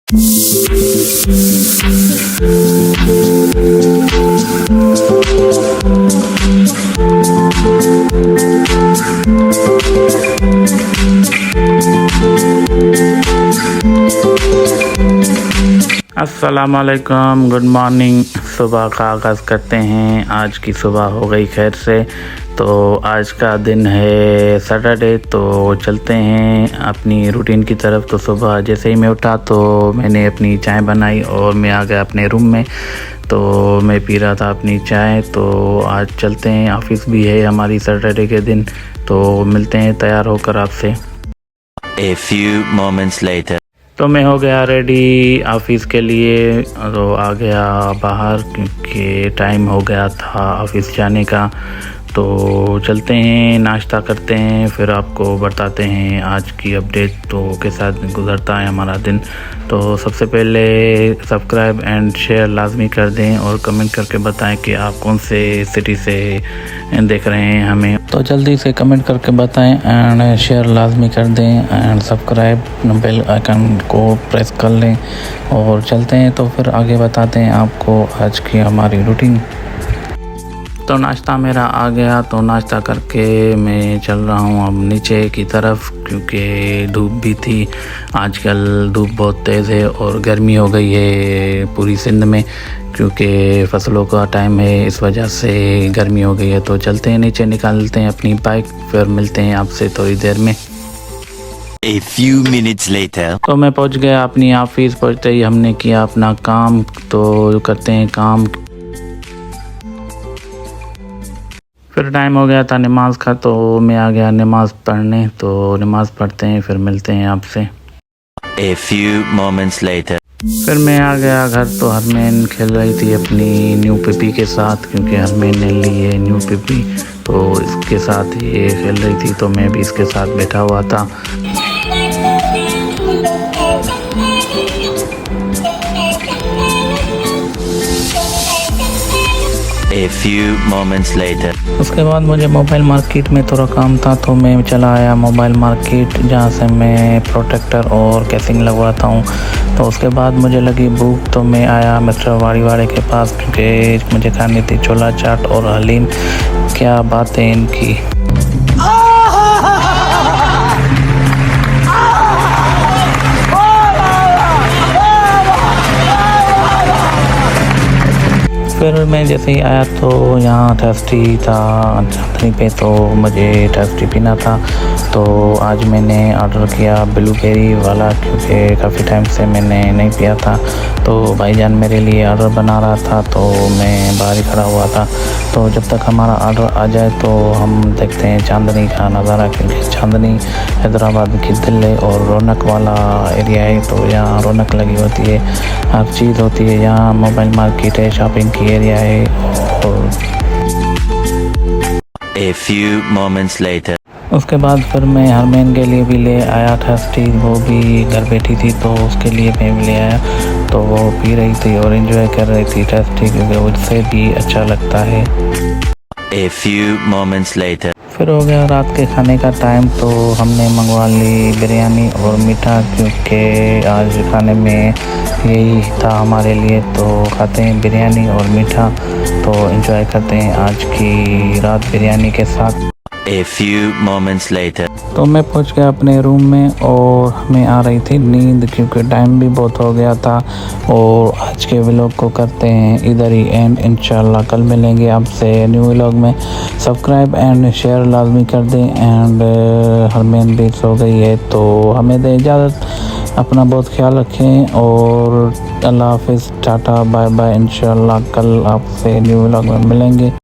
अस्सलामुअलैकुम, good morning. सुबह का आगाज़ करते हैं। आज की सुबह हो गई खैर से। तो आज का दिन है सैटरडे, तो चलते हैं अपनी रूटीन की तरफ। तो सुबह जैसे ही मैं उठा तो मैंने अपनी चाय बनाई और मैं आ गया अपने रूम में। तो मैं पी रहा था अपनी चाय। तो आज चलते हैं, ऑफिस भी है हमारी सैटरडे के दिन। तो मिलते हैं तैयार होकर आपसे। A few moments later. तो मैं हो गया रेडी ऑफिस के लिए। तो आ गया बाहर क्योंकि टाइम हो गया था ऑफिस जाने का। तो चलते हैं, नाश्ता करते हैं, फिर आपको बताते हैं आज की अपडेट तो के साथ गुजरता है हमारा दिन। तो सबसे पहले सब्सक्राइब एंड शेयर लाजमी कर दें और कमेंट करके बताएं कि आप कौन से सिटी से देख रहे हैं हमें। तो जल्दी से कमेंट करके बताएं एंड शेयर लाजमी कर दें एंड सब्सक्राइब बेल आइकन को प्रेस कर लें। और चलते हैं, तो फिर आगे बताते हैं आपको आज की हमारी रूटीन। तो नाश्ता मेरा आ गया, तो नाश्ता करके मैं चल रहा हूँ अब नीचे की तरफ क्योंकि धूप भी थी। आजकल धूप बहुत तेज़ है और गर्मी हो गई है पूरी सिंध में क्योंकि फसलों का टाइम है, इस वजह से गर्मी हो गई है। तो चलते हैं नीचे, निकालते हैं अपनी बाइक, फिर मिलते हैं आपसे थोड़ी देर में। A few minutes later. तो मैं पहुंच गया अपनी ऑफिस। पहुंचते ही हमने किया अपना काम। तो करते हैं काम। फिर टाइम हो गया था नमाज का, तो मैं आ गया नमाज पढ़ने। तो नमाज पढ़ते हैं, फिर मिलते हैं आपसे। A few moments later. फिर मैं आ गया घर। तो हरमैन खेल रही थी अपनी न्यू पिपी के साथ क्योंकि हरमैन ने ली है न्यू पिपी। तो इसके साथ ये खेल रही थी, तो मैं भी इसके साथ बैठा हुआ था। A few moments later. उसके बाद मुझे मोबाइल मार्केट में थोड़ा काम था, तो मैं चला आया मोबाइल मार्केट जहाँ से मैं प्रोटेक्टर और कैसिंग लगवाता हूँ। तो उसके बाद मुझे लगी भूख, तो मैं आया मिस्टर वाड़ी वाले के पास क्योंकि मुझे खानी थी छोला चाट और हलीम। क्या बात है इनकी। फिर मैं जैसे ही आया तो यहाँ टेस्टी था चांदनी पे, तो मुझे टेस्टी पीना था। तो आज मैंने ऑर्डर किया ब्लूबेरी वाला क्योंकि काफ़ी टाइम से मैंने नहीं पिया था। तो भाईजान मेरे लिए ऑर्डर बना रहा था, तो मैं बाहर ही खड़ा हुआ था। तो जब तक हमारा ऑर्डर आ जाए तो हम देखते हैं चांदनी का नज़ारा क्योंकि चांदनी हैदराबाद की दिल है और रौनक वाला एरिया है। तो यहाँ रौनक लगी होती है, हर चीज़ होती है। यहाँ मोबाइल मार्केट है, शॉपिंग की एरिया है। और A few moments later. उसके बाद फिर मैं हरमैन के लिए भी ले आया था टी। वो भी घर बैठी थी तो उसके लिए मैं भी ले आया। तो वो पी रही थी और एंजॉय कर रही थी टेस्टी क्योंकि उससे भी अच्छा लगता है। A few moments later. फिर हो गया रात के खाने का टाइम। तो हमने मंगवा ली बिरयानी और मीठा क्योंकि आज खाने में यही था हमारे लिए। तो खाते हैं बिरयानी और मीठा, तो एंजॉय करते हैं आज की रात बिरयानी के साथ। A few moments later. तो मैं पहुंच गया अपने रूम में और हमें आ रही थी नींद क्योंकि टाइम भी बहुत हो गया था। और आज के व्लॉग को करते हैं इधर ही एंड। इंशाल्लाह कल मिलेंगे आपसे न्यू व्लॉग में। सब्सक्राइब एंड शेयर लाजमी कर दें एंड हरमैन भी सो गई है, तो हमें दें इजाज़त। अपना बहुत ख्याल रखें और अल्लाह हाफिज़, टाटा बाय बाय। इंशाल्लाह कल आपसे न्यू व्लॉग में मिलेंगे।